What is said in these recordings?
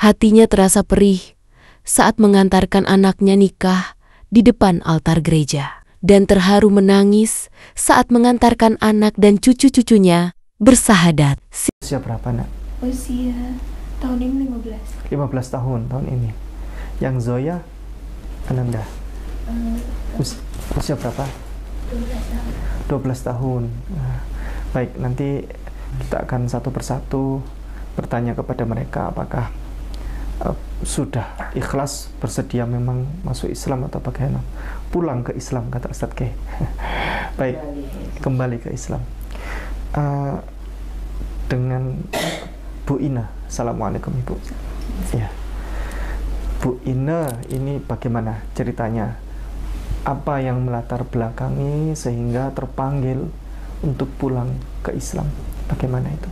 Hatinya terasa perih saat mengantarkan anaknya nikah di depan altar gereja, dan terharu menangis saat mengantarkan anak dan cucu-cucunya bersahadat. Usia berapa, Nak? Usia tahun ini 15. 15 tahun tahun ini. Yang Zoya, Ananda, usia berapa? 12 tahun. 12 tahun. Nah, baik, nanti kita akan satu persatu bertanya kepada mereka apakah sudah ikhlas bersedia memang masuk Islam atau bagaimana. Pulang ke Islam, kata Ustadz K. Baik, kembali ke Islam. Dengan Bu Ina. Assalamualaikum Ibu. Ya. Bu Ina, ini bagaimana ceritanya? Apa yang melatar belakangi sehingga terpanggil untuk pulang ke Islam? Bagaimana itu?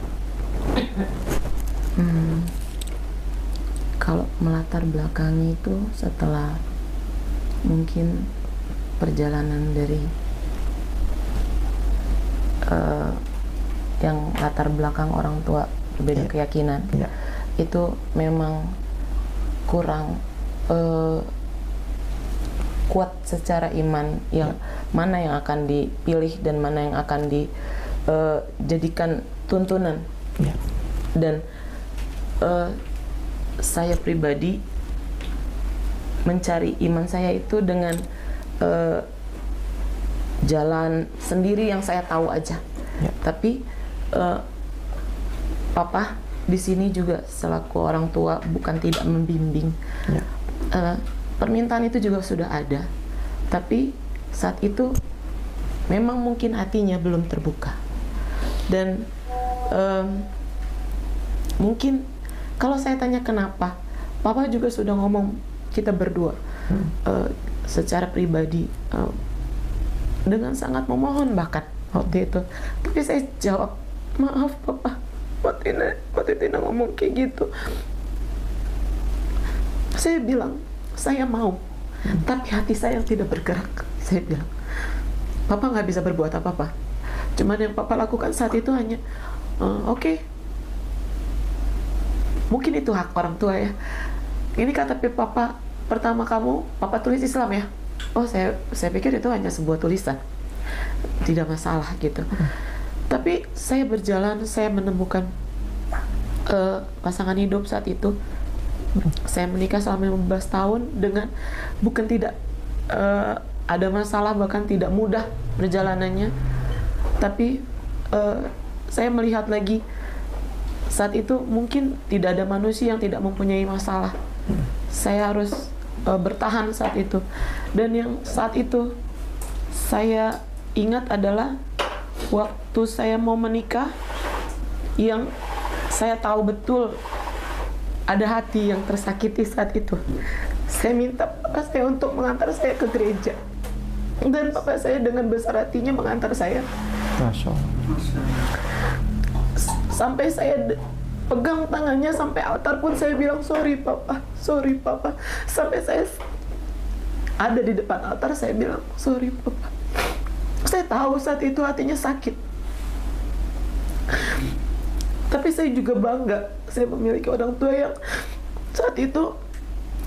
Kalau melatar belakangi itu setelah mungkin perjalanan dari yang latar belakang orang tua berbeda keyakinan, itu memang kurang kuat secara iman, yang mana yang akan dipilih dan mana yang akan dijadikan tuntunan. Dan saya pribadi mencari iman saya itu dengan jalan sendiri yang saya tahu aja. Tapi Papa di sini juga selaku orang tua bukan tidak membimbing. Permintaan itu juga sudah ada, tapi saat itu memang mungkin hatinya belum terbuka. Dan mungkin kalau saya tanya kenapa, Papa juga sudah ngomong kita berdua secara pribadi dengan sangat memohon bahkan waktu itu. Tapi saya jawab, maaf Papa, waktu Tina ngomong kayak gitu. Saya bilang, saya mau, tapi hati saya yang tidak bergerak. Saya bilang, Papa nggak bisa berbuat apa-apa. Cuman yang Papa lakukan saat itu hanya, oke. Mungkin itu hak orang tua ya. Ini kata Papa, pertama kamu, Papa tulis Islam ya? Oh, saya pikir itu hanya sebuah tulisan. Tidak masalah gitu. Tapi saya berjalan, saya menemukan pasangan hidup saat itu. Saya menikah selama 15 tahun dengan bukan tidak ada masalah, bahkan tidak mudah perjalanannya. Tapi saya melihat lagi saat itu mungkin tidak ada manusia yang tidak mempunyai masalah. Saya harus bertahan saat itu. Dan yang saat itu saya ingat adalah waktu saya mau menikah, yang saya tahu betul ada hati yang tersakiti saat itu. Saya minta Papa saya untuk mengantar saya ke gereja. Dan Papa saya dengan besar hatinya mengantar saya. Masya Allah. Sampai saya pegang tangannya sampai altar pun saya bilang, sorry Papa. Sampai saya ada di depan altar, saya bilang, sorry Papa. Saya tahu saat itu hatinya sakit. Tapi saya juga bangga, saya memiliki orang tua yang saat itu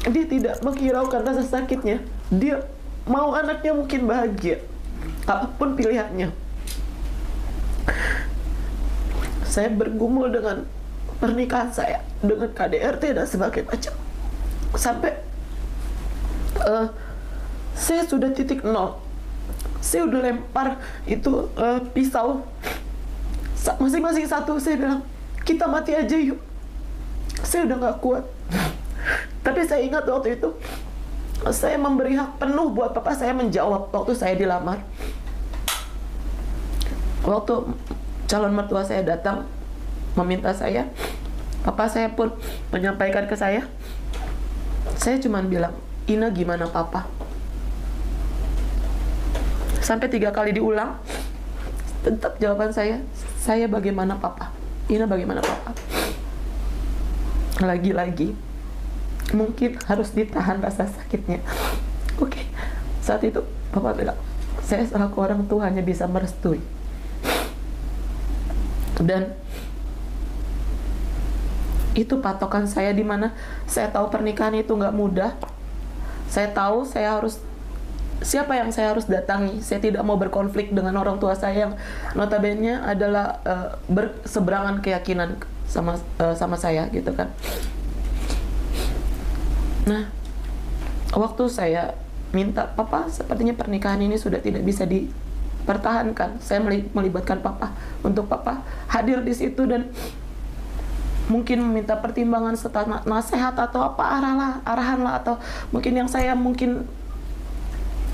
dia tidak menghiraukan rasa sakitnya. Dia mau anaknya mungkin bahagia, apapun pilihannya. Saya bergumul dengan pernikahan saya, dengan KDRT dan sebagainya macam. Sampai saya sudah titik nol. Saya udah lempar itu pisau masing-masing satu. Saya bilang, kita mati aja yuk. Saya udah gak kuat. Tapi saya ingat waktu itu saya memberi hak penuh buat Papa saya menjawab waktu saya dilamar. Waktu calon mertua saya datang meminta saya, Papa saya pun menyampaikan ke saya cuma bilang, Ina gimana Papa? Sampai 3 kali diulang, tetap jawaban saya bagaimana Papa? Ina bagaimana Papa? Lagi-lagi mungkin harus ditahan rasa sakitnya. Oke. Saat itu Papa bilang, saya selaku orang tua hanya bisa merestui. Dan Itu patokan saya, di mana saya tahu pernikahan itu nggak mudah. Saya tahu siapa yang saya harus datangi. Saya tidak mau berkonflik dengan orang tua saya yang notabene adalah berseberangan keyakinan sama saya gitu kan. Nah, waktu saya minta, papa sepertinya pernikahan ini sudah tidak bisa dipertahankan, saya melibatkan papa untuk papa hadir di situ dan mungkin meminta pertimbangan serta nasihat atau apa arahan lah, atau mungkin yang saya mungkin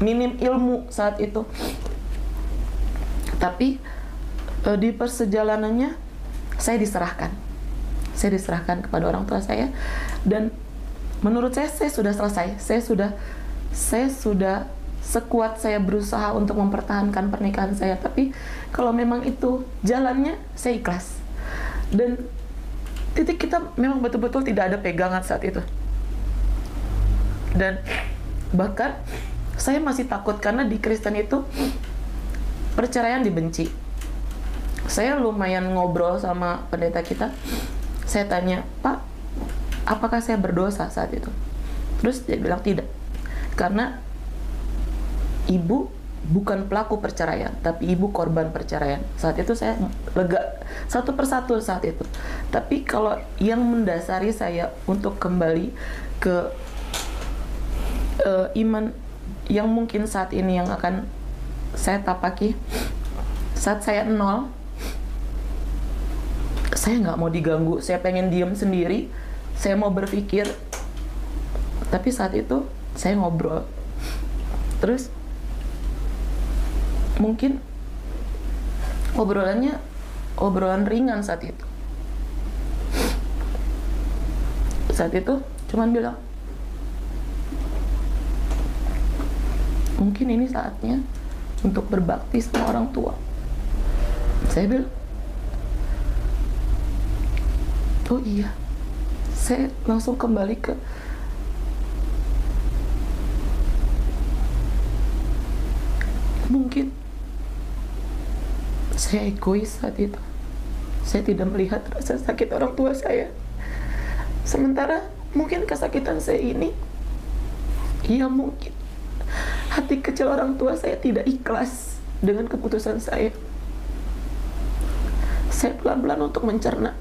minim ilmu saat itu. Tapi di persejalanannya saya diserahkan kepada orang tua saya, dan menurut saya sudah selesai. Saya sudah sekuat saya berusaha untuk mempertahankan pernikahan saya. Tapi kalau memang itu jalannya, saya ikhlas. Dan titik kita memang betul-betul tidak ada pegangan saat itu. Dan bahkan saya masih takut karena di Kristen itu perceraian dibenci. Saya lumayan ngobrol sama pendeta kita. Saya tanya, Pak, apakah saya berdosa saat itu? Terus dia bilang tidak. Karena ibu bukan pelaku perceraian, tapi ibu korban perceraian. Saat itu saya lega satu persatu saat itu. Tapi kalau yang mendasari saya untuk kembali ke iman yang mungkin saat ini yang akan saya tapaki, saat saya nol, saya nggak mau diganggu, saya pengen diem sendiri, saya mau berpikir. Tapi saat itu saya ngobrol, terus mungkin obrolan ringan saat itu. Saat itu cuman bilang, mungkin ini saatnya untuk berbakti sama orang tua. Saya bilang, oh iya. Saya langsung kembali ke mungkin saya egois saat itu. Saya tidak melihat rasa sakit orang tua saya. Sementara mungkin kesakitan saya ini, ya mungkin hati kecil orang tua saya tidak ikhlas dengan keputusan saya. Saya pelan-pelan untuk mencerna.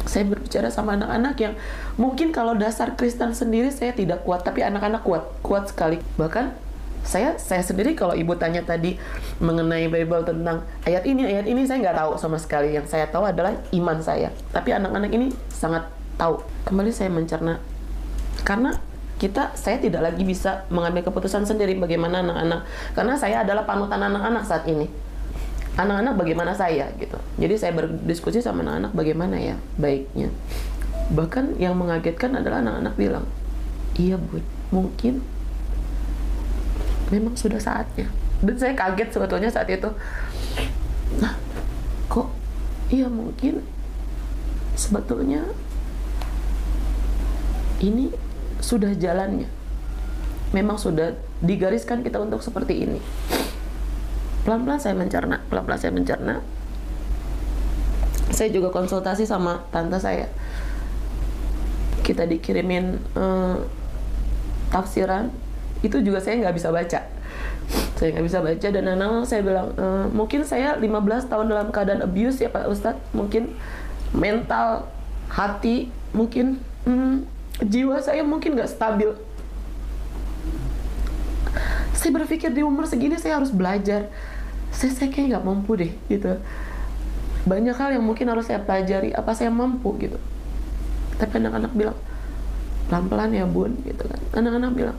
Saya berbicara sama anak-anak yang mungkin kalau dasar Kristen sendiri saya tidak kuat, tapi anak-anak kuat sekali. Bahkan saya sendiri kalau ibu tanya tadi mengenai Bible tentang ayat ini saya nggak tahu sama sekali. Yang saya tahu adalah iman saya. Tapi anak-anak ini sangat tahu. Kembali saya mencerna, karena saya tidak lagi bisa mengambil keputusan sendiri bagaimana anak-anak, karena saya adalah panutan anak-anak saat ini. Anak-anak bagaimana saya gitu. Jadi saya berdiskusi sama anak-anak bagaimana ya baiknya. Bahkan yang mengagetkan adalah anak-anak bilang, iya Bun, mungkin memang sudah saatnya. Dan saya kaget sebetulnya saat itu. Nah, kok iya mungkin sebetulnya ini sudah jalannya. Memang sudah digariskan kita untuk seperti ini. Pelan-pelan saya mencerna. Saya juga konsultasi sama tante saya. Kita dikirimin tafsiran. Itu juga saya nggak bisa baca. Dan anak-anak saya bilang, mungkin saya 15 tahun dalam keadaan abuse ya Pak Ustadz. Mungkin mental, hati, mungkin jiwa saya mungkin nggak stabil. Saya berpikir di umur segini saya harus belajar. Saya kayak nggak mampu deh gitu. Banyak hal yang mungkin harus saya pelajari. Apa saya mampu gitu. Tapi anak-anak bilang, pelan-pelan ya Bun gitu kan. Anak-anak bilang,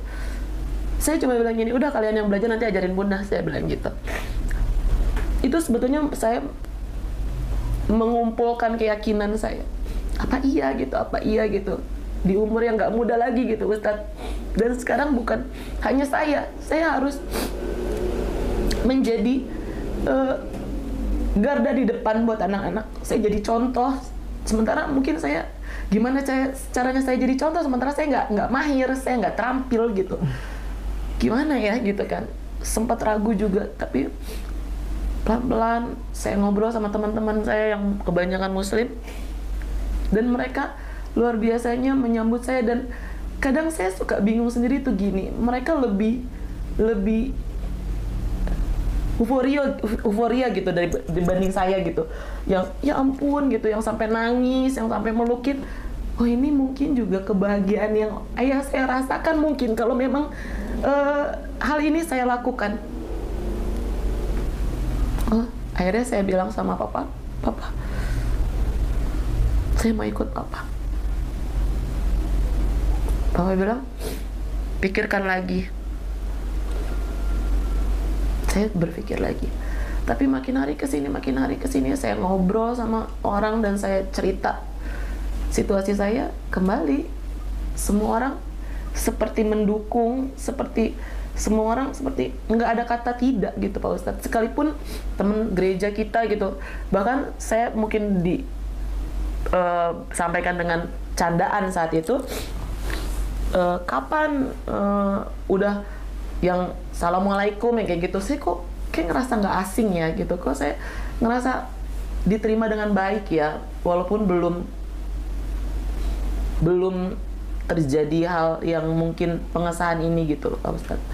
saya cuma bilang gini, udah kalian yang belajar nanti ajarin Bunda, saya bilang gitu. Itu sebetulnya saya mengumpulkan keyakinan saya. Apa iya gitu. Di umur yang gak muda lagi gitu Ustadz. Dan sekarang bukan hanya saya harus menjadi garda di depan buat anak-anak. Saya jadi contoh. Sementara mungkin saya, gimana caranya saya jadi contoh, sementara saya nggak mahir, saya nggak terampil gitu. Gimana ya gitu kan. Sempat ragu juga, tapi pelan-pelan saya ngobrol sama teman-teman saya yang kebanyakan muslim, dan mereka luar biasanya menyambut saya. Dan kadang saya suka bingung sendiri tuh gini, mereka lebih euforia gitu dibanding saya gitu, yang ya ampun gitu, yang sampai nangis, yang sampai melukin. Oh, ini mungkin juga kebahagiaan yang ayah saya rasakan mungkin kalau memang hal ini saya lakukan. Oh, akhirnya saya bilang sama papa, saya mau ikut papa. Papa bilang, pikirkan lagi. Saya berpikir lagi. Tapi makin hari kesini saya ngobrol sama orang dan saya cerita situasi saya, kembali semua orang seperti mendukung, seperti semua orang seperti nggak ada kata tidak gitu Pak Ustadz. Sekalipun teman gereja kita gitu, bahkan saya mungkin sampaikan dengan candaan saat itu, kapan udah yang assalamualaikum yang kayak gitu, saya kok kayak ngerasa nggak asing ya gitu, kok saya ngerasa diterima dengan baik ya, walaupun belum terjadi hal yang mungkin pengesahan ini gitu loh Pak Ustadz.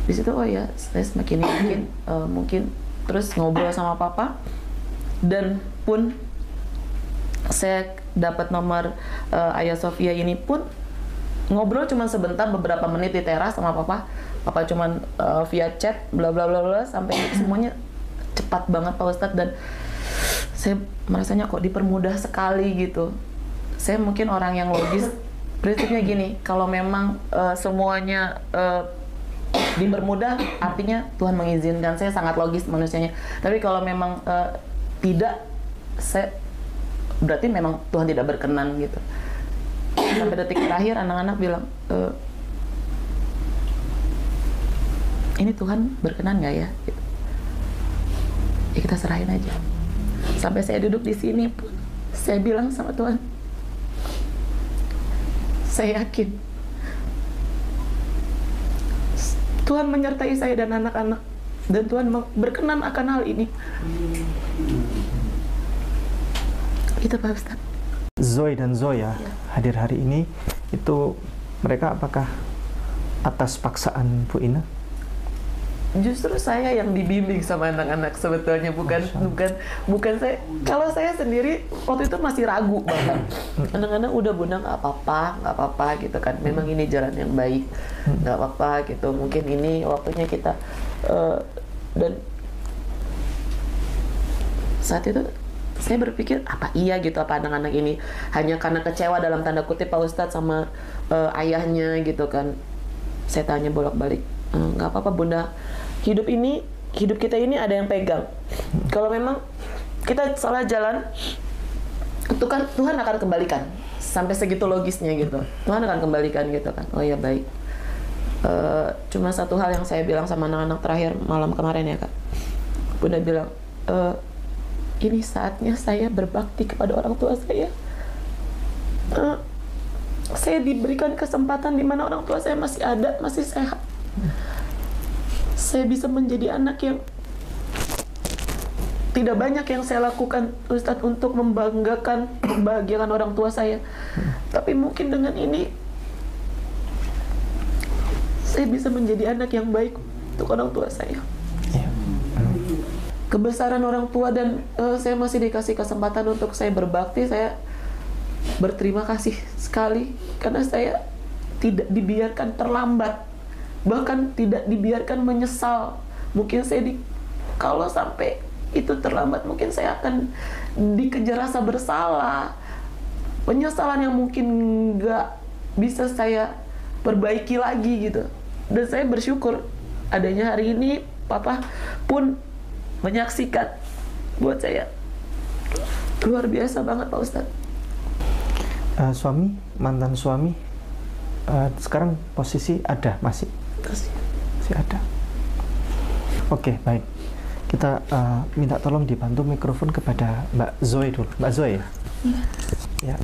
Di situ oh ya, saya semakin yakin mungkin. Terus ngobrol sama papa, dan pun saya dapat nomor Ayah Sofia ini pun ngobrol cuma sebentar, beberapa menit di teras sama papa cuman via chat bla bla bla bla, sampai semuanya cepat banget Pak Ustadz. Dan saya merasanya kok dipermudah sekali gitu. Saya mungkin orang yang logis, prinsipnya gini, kalau memang semuanya dipermudah, artinya Tuhan mengizinkan. Saya sangat logis manusianya. Tapi kalau memang tidak, saya berarti memang Tuhan tidak berkenan gitu. Sampai detik terakhir anak-anak bilang, ini Tuhan berkenan nggak ya? Gitu. Ya kita serahin aja. Sampai saya duduk di sini pun, saya bilang sama Tuhan, saya yakin Tuhan menyertai saya dan anak-anak, dan Tuhan berkenan akan hal ini. Itu Pak Ustadz. Zoe dan Zoya hadir hari ini, itu mereka apakah atas paksaan Bu Ina? Justru saya yang dibimbing sama anak-anak sebetulnya, bukan saya. Kalau saya sendiri waktu itu masih ragu banget. Anak-anak udah, Bunda nggak apa-apa gitu kan. Memang ini jalan yang baik, nggak apa-apa gitu. Mungkin ini waktunya kita dan saat itu saya berpikir apa iya gitu, apa anak-anak ini hanya karena kecewa dalam tanda kutip Pak Ustadz sama ayahnya gitu kan. Saya tanya bolak-balik, nggak apa-apa Bunda, hidup kita ini ada yang pegang. Kalau memang kita salah jalan, itu kan Tuhan akan kembalikan. Sampai segitu logisnya gitu, Tuhan akan kembalikan gitu kan. Oh ya baik. Cuma satu hal yang saya bilang sama anak-anak terakhir malam kemarin ya Kak, Bunda bilang, ini saatnya saya berbakti kepada orang tua saya. Saya diberikan kesempatan di mana orang tua saya masih ada, masih sehat. Saya bisa menjadi anak yang tidak banyak yang saya lakukan Ustadz untuk membanggakan, membahagiakan orang tua saya. Tapi mungkin dengan ini saya bisa menjadi anak yang baik untuk orang tua saya. Kebesaran orang tua, dan saya masih dikasih kesempatan untuk saya berbakti. Saya berterima kasih sekali karena saya tidak dibiarkan terlambat, bahkan tidak dibiarkan menyesal. Mungkin saya kalau sampai itu terlambat, mungkin saya akan dikejar rasa bersalah, penyesalan yang mungkin nggak bisa saya perbaiki lagi gitu. Dan saya bersyukur adanya hari ini, Papa pun menyaksikan. Buat saya luar biasa banget Pak Ustadz. Suami, mantan suami, sekarang posisi ada, masih ada. Oke, baik. Kita minta tolong dibantu mikrofon kepada Mbak Zoe dulu. Mbak Zoe ya? Iya. Ya.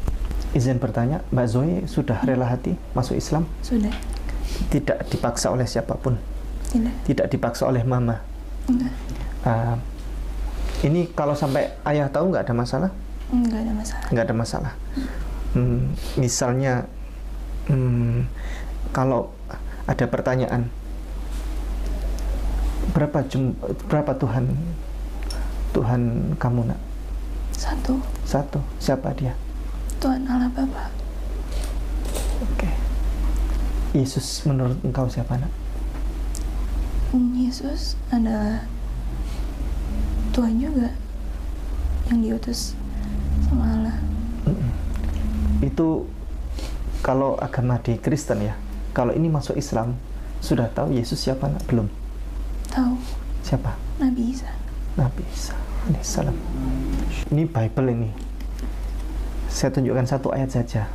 Izin bertanya, Mbak Zoe sudah rela hati masuk Islam? Sudah. Tidak dipaksa oleh siapapun? Tidak. Tidak dipaksa oleh mama? Enggak. Ini kalau sampai ayah tahu nggak ada masalah? Enggak ada masalah. Nggak ada masalah. Misalnya kalau ada pertanyaan, berapa Tuhan kamu, nak? Satu. Siapa dia? Tuhan Allah Bapa. Oke. Yesus menurut engkau siapa, nak? Yesus adalah Tuhan juga yang diutus sama Allah. Itu kalau agama di Kristen ya. Kalau ini masuk Islam, sudah tahu Yesus siapa, nak? Belum? Tahu. Siapa? Nabi Isa. Nabi Isa alaihissalam. Ini Bible ini. Saya tunjukkan satu ayat saja.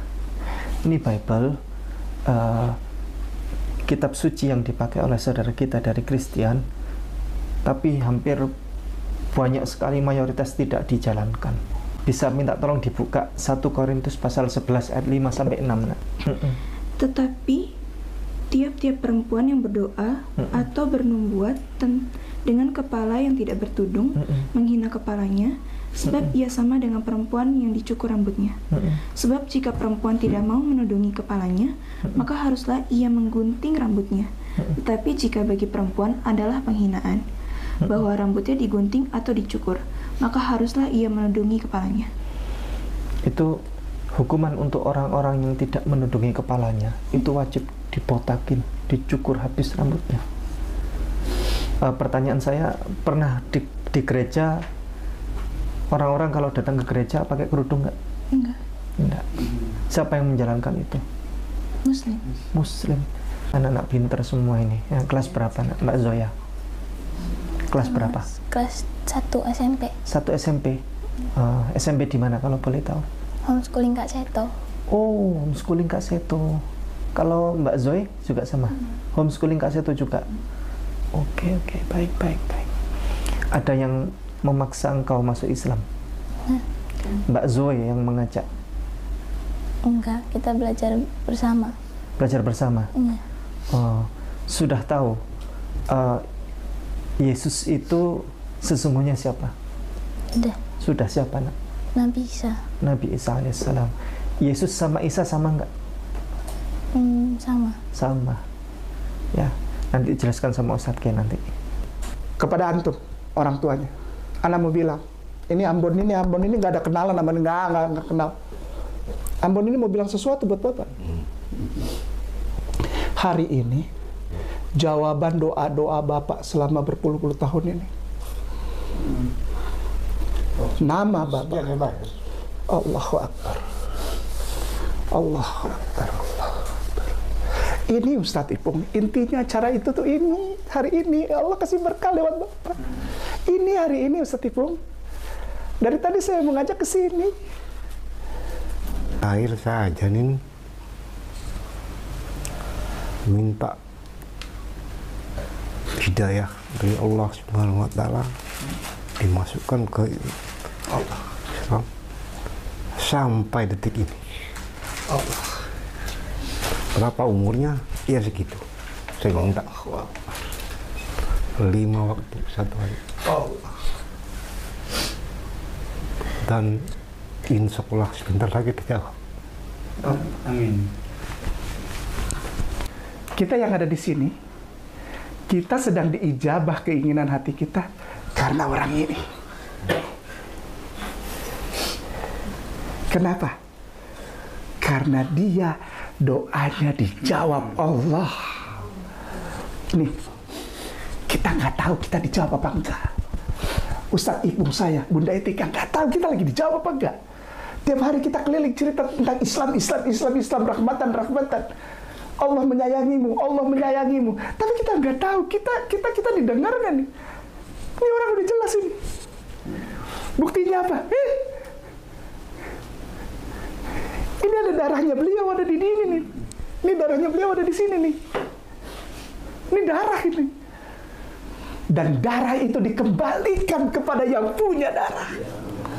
Ini Bible, kitab suci yang dipakai oleh saudara kita dari Kristen, tapi hampir banyak sekali mayoritas tidak dijalankan. Bisa minta tolong dibuka 1 Korintus pasal 11 ayat 5 sampai 6. Nah. Tetapi tiap-tiap perempuan yang berdoa atau bernubuat dengan kepala yang tidak bertudung menghina kepalanya, sebab ia sama dengan perempuan yang dicukur rambutnya. Sebab jika perempuan tidak mau menudungi kepalanya, maka haruslah ia menggunting rambutnya. Tetapi jika bagi perempuan adalah penghinaan bahwa rambutnya digunting atau dicukur, maka haruslah ia menudungi kepalanya. Itu hukuman untuk orang-orang yang tidak menudungi kepalanya. Itu wajib dibotakin, dicukur habis rambutnya. Pertanyaan saya, pernah di gereja orang-orang kalau datang ke gereja pakai kerudung nggak? Enggak. Siapa yang menjalankan itu? Muslim. Anak-anak pinter semua ini. Yang kelas berapa, Mbak Zoya? Kelas berapa? Kelas 1 SMP. 1 SMP. SMP di mana kalau boleh tahu? Homeschooling Kak Seto. Oh, homeschooling Kak Seto. Kalau Mbak Zoe juga sama? Homeschooling Kak Seto juga? Oke, baik. Ada yang memaksa engkau masuk Islam? Mbak Zoe yang mengajak? Enggak, kita belajar bersama. Belajar bersama? Iya. Oh, sudah tahu Yesus itu sesungguhnya siapa? Sudah siapa, nak? Nabi Isa. Nabi Isa alaihissalam. Yesus sama Isa sama enggak? Sama. Ya, nanti jelaskan sama Ustadz Ken nanti. Kepada antum, orang tuanya, anak mau bilang, ini Ambon ini nggak ada kenalan sama nggak kenal. Ambon ini mau bilang sesuatu buat bapak. Hari ini jawaban doa-doa bapak selama berpuluh-puluh tahun ini. Nama bapak. Allahu Akbar. Allahu Akbar. Ini Ustadz Ipung, intinya acara itu tuh ini, hari ini Allah kasih berkah lewat bapak. Ini hari ini Ustadz Ipung. Dari tadi saya mengajak ke sini. Akhir saja nih minta hidayah dari Allah Subhanahu wa taala dimasukkan ke Allah sampai detik ini. Allah. Berapa umurnya? Ya segitu. Saya minta 5 waktu 1 hari. Allah. Dan insya Allah sebentar lagi dijawab. Amin. Kita yang ada di sini, kita sedang diijabah keinginan hati kita karena orang ini. Kenapa? Karena dia doanya dijawab Allah. Nih, kita nggak tahu kita dijawab apa enggak. Ustadz Ipung saya, Bunda Etika nggak tahu kita lagi dijawab apa enggak. Tiap hari kita keliling cerita tentang Islam, rahmatan. Allah menyayangimu. Tapi kita nggak tahu, kita didengar nggak nih? Ini orang udah jelas ini. Buktinya apa? Ini ada darahnya beliau ada di sini nih. Ini darahnya beliau ada di sini nih. Ini darah ini. Dan darah itu dikembalikan kepada yang punya darah.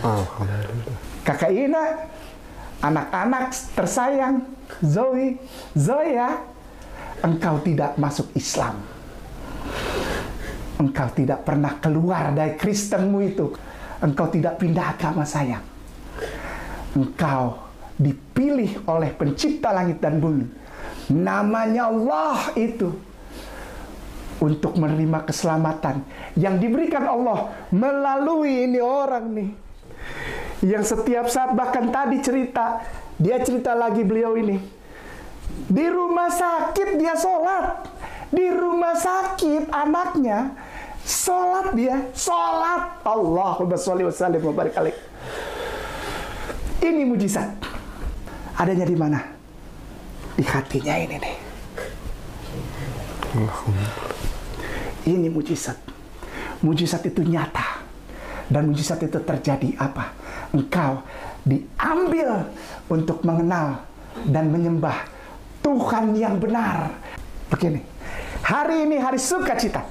Alhamdulillah. Kakak Ina, anak-anak tersayang, Zoya, engkau tidak masuk Islam. Engkau tidak pernah keluar dari Kristenmu itu. Engkau tidak pindah agama sayang. Engkau dipilih oleh pencipta langit dan bumi, namanya Allah itu, untuk menerima keselamatan yang diberikan Allah melalui ini orang nih, yang setiap saat, bahkan tadi dia cerita lagi beliau ini, di rumah sakit dia sholat, di rumah sakit anaknya sholat, dia sholat. Allahumma sholli wa sallim wa barik alaih. Ini mujizat. Adanya di mana? Di hatinya ini nih. Ini mujizat. Mujizat itu nyata. Dan mujizat itu terjadi apa? Engkau diambil untuk mengenal dan menyembah Tuhan yang benar. Begini, hari ini hari sukacita,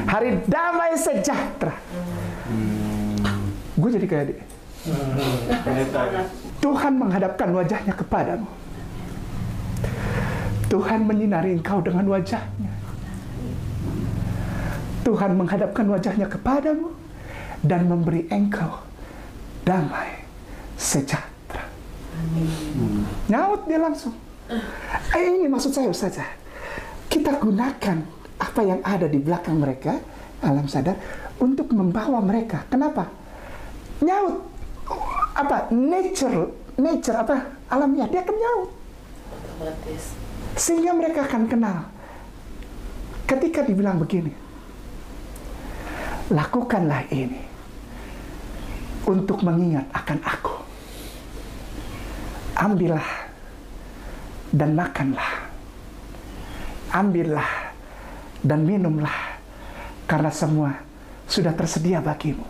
hari damai sejahtera. Gue jadi kayak dia. Tuhan menghadapkan wajahnya kepadamu. Tuhan menyinari engkau dengan wajahnya. Tuhan menghadapkan wajahnya kepadamu dan memberi engkau damai sejahtera. Nyaut dia langsung. Ini maksud saya Ustazah. Kita gunakan apa yang ada di belakang mereka, alam sadar, untuk membawa mereka. Kenapa? Nyaut. Apa? Nature apa? Alamiah. Dia akan nyaut. Sehingga mereka akan kenal. Ketika dibilang begini, lakukanlah ini untuk mengingat akan aku. Ambillah dan makanlah. Ambillah dan minumlah, karena semua sudah tersedia bagimu.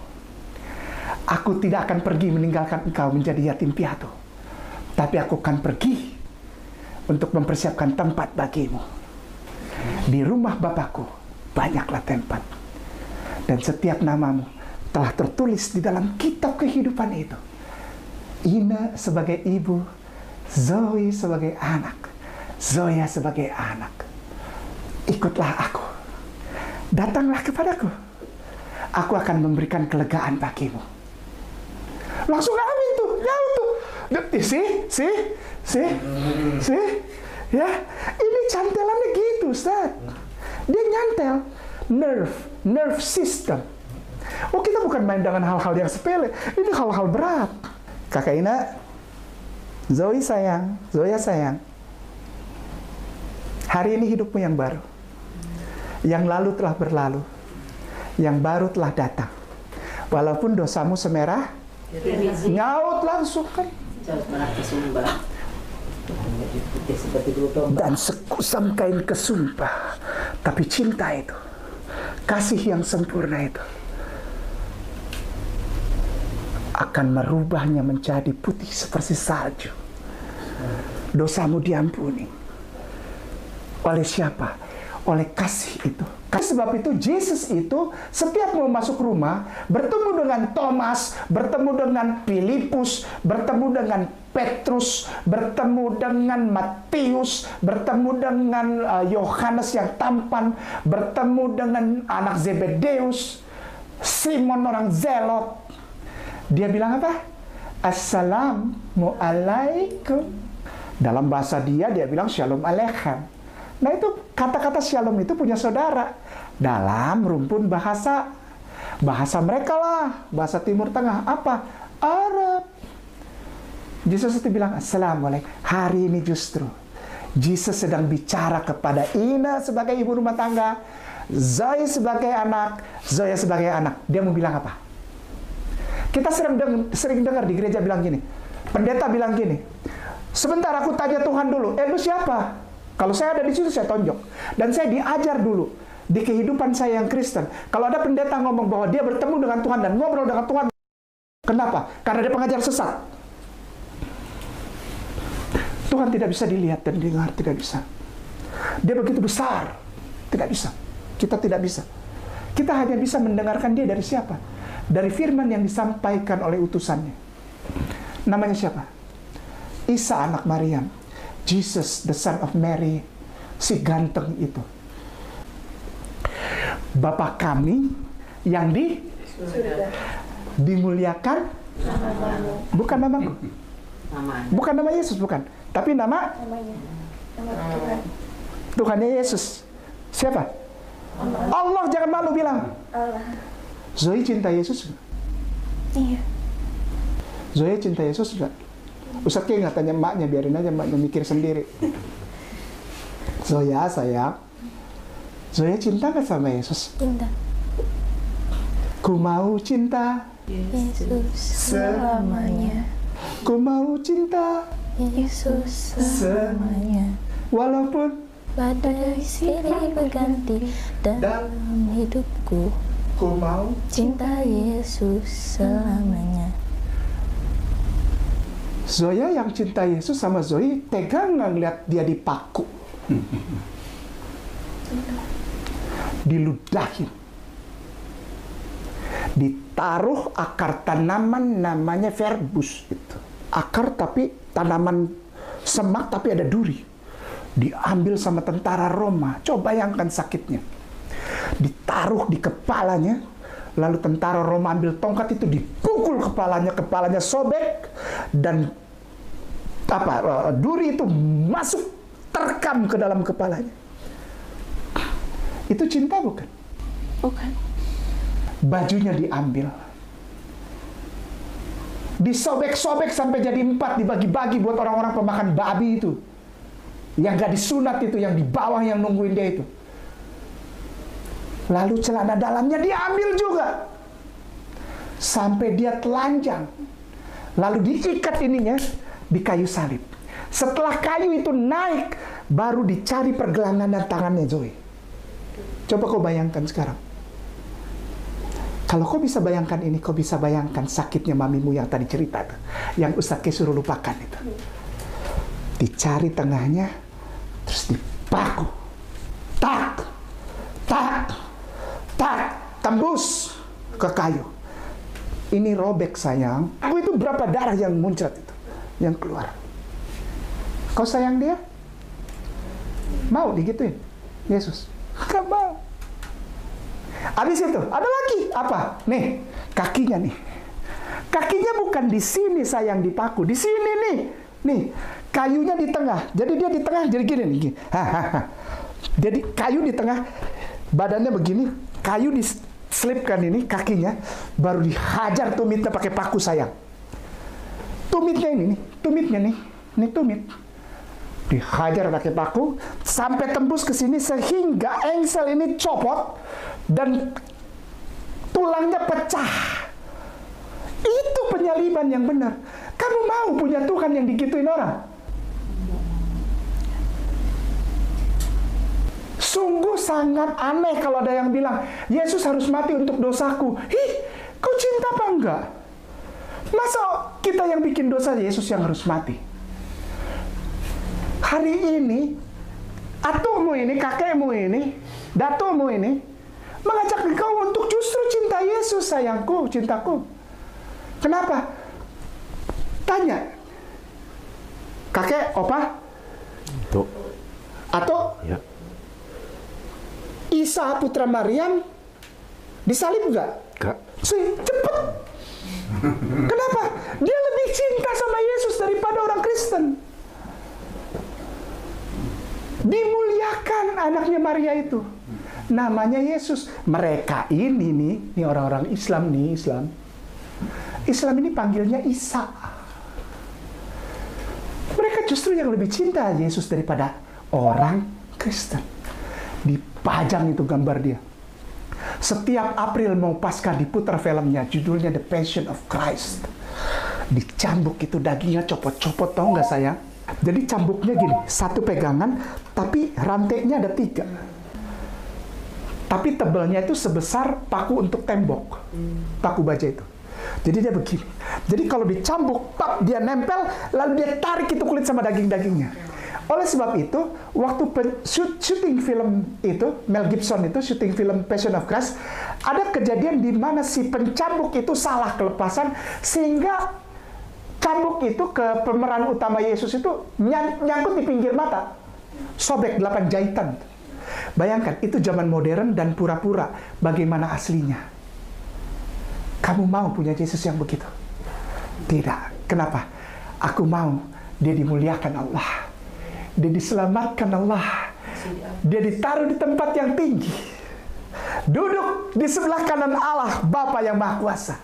Aku tidak akan pergi meninggalkan engkau menjadi yatim piatu, tapi aku akan pergi untuk mempersiapkan tempat bagimu. Di rumah Bapakku banyaklah tempat, dan setiap namamu telah tertulis di dalam kitab kehidupan itu. Ina sebagai ibu, Zoe sebagai anak, Zoya sebagai anak. Ikutlah aku, datanglah kepadaku, aku akan memberikan kelegaan bagimu. Langsung amin tuh, jauh tuh. See, ya, ini cantelannya gitu, Ustaz. Dia nyantel nerve system. Oh, kita bukan main dengan hal-hal yang sepele, ini hal-hal berat. Kakak Ina, Zoe sayang, Zoya sayang. Hari ini hidupmu yang baru. Yang lalu telah berlalu, yang baru telah datang. Walaupun dosamu semerah, nyaut langsung kan. Dan sekusam kain kesumpah. Tapi cinta itu, kasih yang sempurna itu, akan merubahnya menjadi putih seperti salju. Dosamu diampuni. Oleh siapa? Oleh kasih itu. Sebab itu Yesus itu setiap mau masuk rumah, bertemu dengan Thomas, bertemu dengan Filipus, bertemu dengan Petrus, bertemu dengan Matius, bertemu dengan Yohanes yang tampan, bertemu dengan anak Zebedeus, Simon orang Zelot. Dia bilang apa? Assalamualaikum. Dalam bahasa dia bilang shalom aleichem. Nah itu kata-kata shalom itu punya saudara dalam rumpun bahasa mereka lah, bahasa Timur Tengah apa? Arab. Yesus itu bilang assalamualaikum. Hari ini justru Yesus sedang bicara kepada Ina sebagai ibu rumah tangga, Zoe sebagai anak, Zoya sebagai anak. Dia mau bilang apa? Kita sering dengar di gereja bilang gini, pendeta bilang gini, sebentar aku tanya Tuhan dulu, lu siapa? Kalau saya ada di situ, saya tonjok. Dan saya diajar dulu di kehidupan saya yang Kristen. Kalau ada pendeta ngomong bahwa dia bertemu dengan Tuhan dan ngobrol dengan Tuhan. Kenapa? Karena dia pengajar sesat. Tuhan tidak bisa dilihat dan dengar, tidak bisa. Dia begitu besar. Tidak bisa. Kita tidak bisa. Kita hanya bisa mendengarkan dia dari siapa? Dari firman yang disampaikan oleh utusannya. Namanya siapa? Isa anak Maryam. Jesus, the son of Mary, si ganteng itu. Bapa kami yang dimuliakan, bukan namaku. Bukan nama Yesus, bukan. Tapi nama Tuhannya Yesus. Siapa? Allah, jangan malu bilang. Zoe cinta Yesus nggak? Iya. Zoe cinta Yesus nggak? Ustadz kayak nggak tanya emaknya, biarin aja emaknya mikir sendiri. Zoya, sayang. Zoya cinta nggak sama Yesus? Cinta. Ku mau cinta Yesus selamanya. Ku mau cinta Yesus selamanya. walaupun Badai silih berganti dalam hidupku. ku mau. Cinta Yesus selamanya. Zoya yang cinta Yesus sama Zoe tega nggak ngeliat dia dipaku, diludahin, ditaruh akar tanaman namanya verbus itu. Akar tapi tanaman semak tapi ada duri. Diambil sama tentara Roma. Coba bayangkan sakitnya. Ditaruh di kepalanya, lalu tentara Roma ambil tongkat itu dipukul kepalanya sobek, dan duri itu masuk terkam ke dalam kepalanya. Itu cinta bukan? Bukan. Bajunya diambil, disobek-sobek sampai jadi 4, dibagi-bagi buat orang-orang pemakan babi itu, yang gak disunat itu, yang di bawah yang nungguin dia itu. Lalu celana dalamnya diambil juga sampai dia telanjang, lalu diikat ininya di kayu salib. Setelah kayu itu naik, baru dicari pergelangan dan tangannya Zoe. Coba kau bayangkan sekarang. Kalau kau bisa bayangkan ini, kau bisa bayangkan sakitnya mamimu yang tadi cerita tuh, yang Ustadz Ke suruh lupakan itu. Dicari tengahnya, terus dipaku, tak, tembus ke kayu. Ini robek sayang. Aku itu berapa darah yang muncrat itu, yang keluar. Kau sayang dia? Mau digituin Yesus? Gak mau. Habis itu ada lagi apa? Nih kakinya nih. Kakinya bukan di sini sayang dipaku, di sini nih. Nih kayunya di tengah. Jadi dia di tengah jadi gini nih. Jadi kayu di tengah, badannya begini, kayu diselipkan ini kakinya, baru dihajar tumitnya pakai paku sayang. Tumitnya ini nih, tumitnya nih, ini tumit. Dihajar pakai paku sampai tembus ke sini sehingga engsel ini copot dan tulangnya pecah. Itu penyaliban yang benar. Kamu mau punya Tuhan yang digituin orang? Sungguh sangat aneh kalau ada yang bilang Yesus harus mati untuk dosaku. Kau cinta apa enggak? Masa kita yang bikin dosa, Yesus yang harus mati? Hari ini, atuhmu ini, kakekmu ini, datumu ini, mengajak engkau untuk justru cinta Yesus, sayangku, cintaku. Kenapa? Tanya. Kakek, opa? Tuh. Atau Ya. Isa putra Maryam disalib enggak? Enggak. Cepet. Kenapa? Dia lebih cinta sama Yesus daripada orang Kristen. Dimuliakan anaknya Maria itu. Namanya Yesus. Mereka ini nih orang-orang Islam nih, Islam ini panggilnya Isa. Mereka justru yang lebih cinta Yesus daripada orang Kristen. Dipajang itu gambar dia. Setiap April mau Paskah diputar filmnya, judulnya The Passion of Christ. Dicambuk itu dagingnya copot-copot, tau nggak sayang? Jadi cambuknya gini, satu pegangan, tapi rantainya ada 3. Tapi tebelnya itu sebesar paku untuk tembok, paku baja itu. Jadi dia begini. Jadi kalau dicambuk, pap, dia nempel, lalu dia tarik itu kulit sama daging-dagingnya. Oleh sebab itu, waktu syuting film itu, Mel Gibson itu syuting film Passion of Christ, ada kejadian di mana si pencambuk itu salah kelepasan, sehingga cambuk itu ke pemeran utama Yesus itu nyangkut di pinggir mata. Sobek 8 jahitan. Bayangkan, itu zaman modern dan pura-pura. Bagaimana aslinya? Kamu mau punya Yesus yang begitu? Tidak. Kenapa? Aku mau dia dimuliakan Allah, dia diselamatkan Allah, dia ditaruh di tempat yang tinggi, duduk di sebelah kanan Allah Bapa yang Maha Kuasa,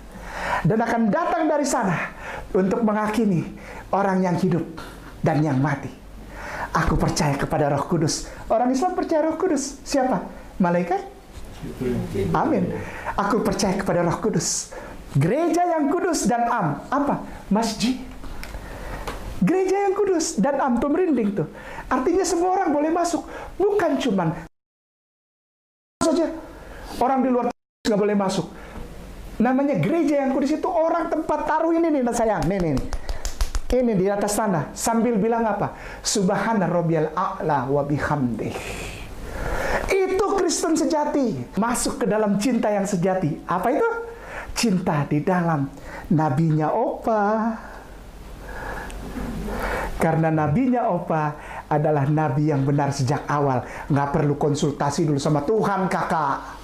dan akan datang dari sana untuk menghakimi orang yang hidup dan yang mati. Aku percaya kepada Roh Kudus. Orang Islam percaya Roh Kudus. Siapa? Malaikat? Amin. Aku percaya kepada Roh Kudus. Gereja yang kudus dan am. Apa? Masjid. Gereja yang kudus dan am tuh merinding tuh. Artinya semua orang boleh masuk. Bukan cuman saja orang di luar nggak boleh masuk. Namanya gereja yang kudus itu orang tempat taruh ini nih sayang. Nih. Ini di atas sana sambil bilang apa? Subhana rabbiyal a'la wa bihamdih. Itu Kristen sejati. Masuk ke dalam cinta yang sejati. Apa itu? Cinta di dalam nabinya Opa. Karena nabinya Opa adalah nabi yang benar sejak awal. Nggak perlu konsultasi dulu sama Tuhan kakak.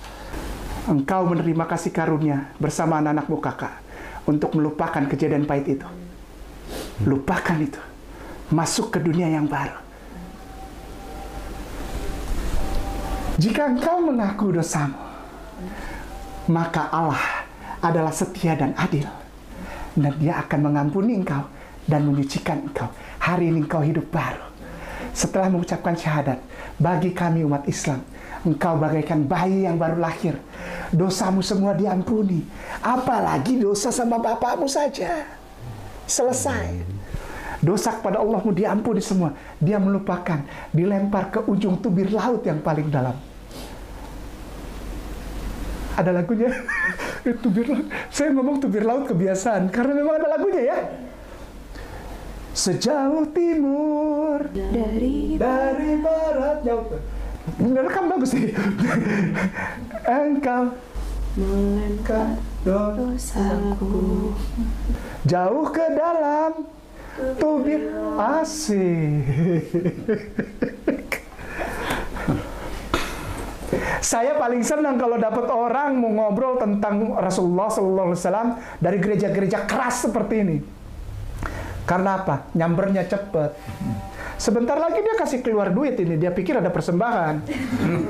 Engkau menerima kasih karunia bersama anak-anakmu kakak. Untuk melupakan kejadian pahit itu. Lupakan itu. Masuk ke dunia yang baru. Jika engkau mengaku dosamu, maka Allah adalah setia dan adil. Dan dia akan mengampuni engkau dan menyucikan engkau. Hari ini engkau hidup baru. Setelah mengucapkan syahadat, bagi kami umat Islam, engkau bagaikan bayi yang baru lahir. Dosamu semua diampuni. Apalagi dosa sama bapakmu saja. Selesai. Dosa kepada Allahmu diampuni semua. Dia melupakan. Dilempar ke ujung tubir laut yang paling dalam. Ada lagunya. Tubir laut. Saya ngomong tubir laut kebiasaan. Karena memang ada lagunya ya. Sejauh timur dari barat jauh. Rekam bagus sih. Engkau melangkah dosaku jauh ke dalam tubir asik. Saya paling senang kalau dapat orang mau ngobrol tentang Rasulullah SAW dari gereja-gereja keras seperti ini. Karena apa? Nyambernya cepet. Sebentar lagi dia kasih keluar duit ini. Dia pikir ada persembahan.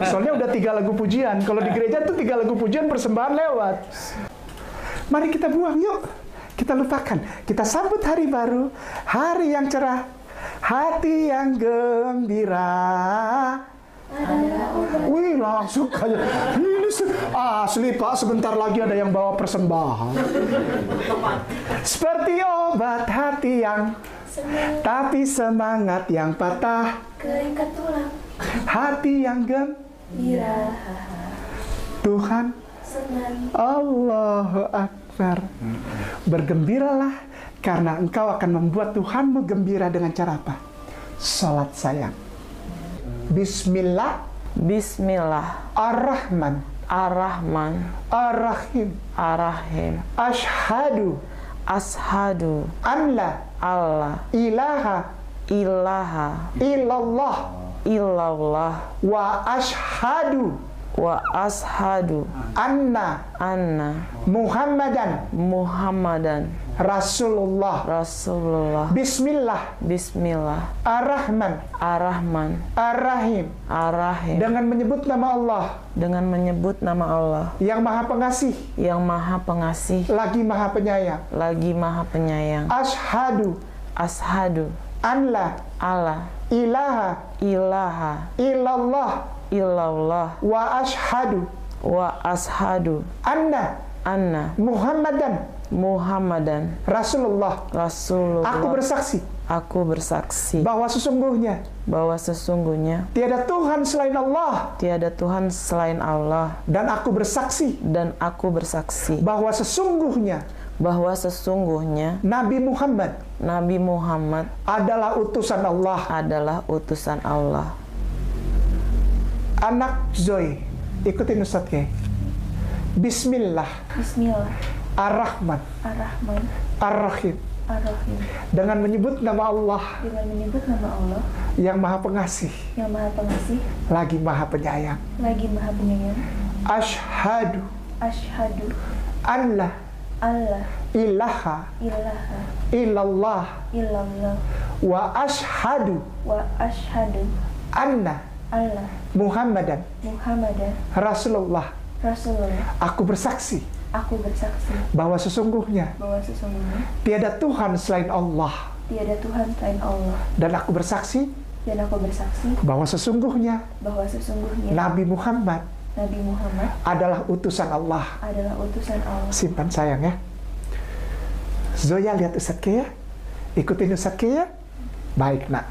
Soalnya udah 3 lagu pujian. Kalau di gereja tuh 3 lagu pujian persembahan lewat. Mari kita buang yuk. Kita lupakan. Kita sambut hari baru. Hari yang cerah. Hati yang gembira. Wih langsung kayak ini asli Pak, sebentar lagi ada yang bawa persembahan. Seperti obat hati yang tapi semangat yang patah, Keringkat tulang hati yang gembira, Tuhan senang. Allahu Akbar. Bergembiralah karena engkau akan membuat Tuhanmu gembira dengan cara apa? Salat sayang. Bismillah. Bismillah. Ar-Rahman. Ar-Rahman. Ar-Rahim. Ar-Rahim. Ashhadu. Ashadu. Anla. Allah. Ilaha. Ilaha. Illallah. Illallah. Wa ashhadu. Wa ashadu. Anna. Muhammadan. Muhammadan. Rasulullah. Rasulullah. Bismillah. Bismillah. Ar-Rahman. Ar-Rahman. Ar-Rahim. Ar-Rahim. Dengan menyebut nama Allah. Dengan menyebut nama Allah. Yang Maha Pengasih. Yang Maha Pengasih. Lagi Maha Penyayang. Lagi Maha Penyayang. Ashhadu. Ashadu. Anla. Allah. Ilaha. Ilaha. Illallah. Illallah. Wa ashhadu. Wa ashadu. Anna. Muhammadan. Rasulullah. Rasulullah. Aku bersaksi bahwa sesungguhnya tiada Tuhan selain Allah. Tiada Tuhan selain Allah. Dan aku bersaksi bahwa sesungguhnya Nabi Muhammad adalah utusan Allah. Anak Zoe, ikutin Ustadz Kiai. Bismillah. Ar-Rahman. Ar-Rahim. Dengan menyebut nama Allah. Yang Maha Pengasih. Lagi Maha Penyayang. Ashhadu. An la Allah ilaha ilaha illallah illallah wa ashhadu wa asyhadu anna alla Muhammadan Muhammadan Rasulullah. Rasulullah. Aku bersaksi Aku bersaksi bahwa sesungguhnya bahwa sesungguhnya tiada Tuhan selain Allah, tiada Tuhan selain Allah, dan aku bersaksi dan aku bersaksi bahwa sesungguhnya bahwa sesungguhnya Nabi Muhammad Nabi Muhammad adalah utusan Allah. adalah utusan Allah. Simpan sayang ya. Zoya lihat Ustadz Ke ya. Ikutin Ustadz Ke ya. Baik nak.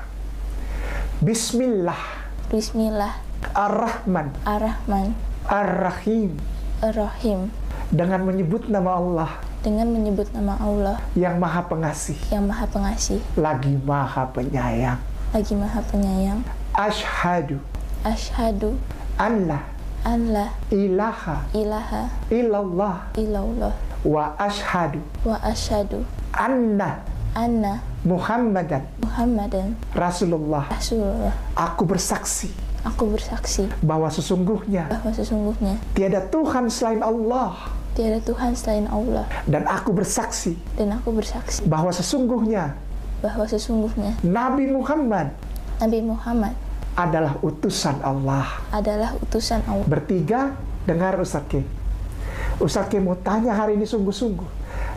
Bismillah Bismillah Ar-Rahman Ar-Rahman Ar-Rahim. Ar-Rahim. Dengan menyebut nama Allah Dengan menyebut nama Allah yang maha pengasih yang maha pengasih lagi maha penyayang. lagi maha penyayang. Ashhadu Asyhadu an la an la ilaha ilaha illallah illallah wa ashhadu wa asyhadu anna anna Muhammadan Muhammadan Rasulullah. Rasulullah. Aku bersaksi Aku bersaksi bahwa sesungguhnya bahwa sesungguhnya tiada Tuhan selain Allah, tiada Tuhan selain Allah, dan aku bersaksi dan aku bersaksi bahwa sesungguhnya bahwa sesungguhnya Nabi Muhammad Nabi Muhammad adalah utusan Allah. adalah utusan Allah. Bertiga dengar Ustadz Ke. Ustadz Ke mau tanya hari ini sungguh-sungguh,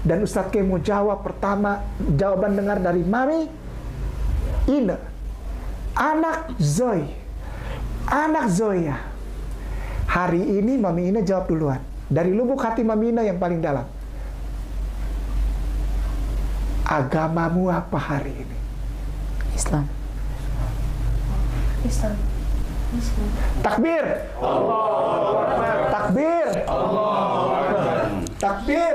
dan Ustadz Ke mau jawab pertama. Jawaban dengar dari Mami Ine, anak Zoy, anak Zoya. Hari ini Mami Ine jawab duluan dari lubuk hati Mami Ine yang paling dalam. Agamamu apa hari ini? Islam. Islam. Takbir. Takbir. Takbir.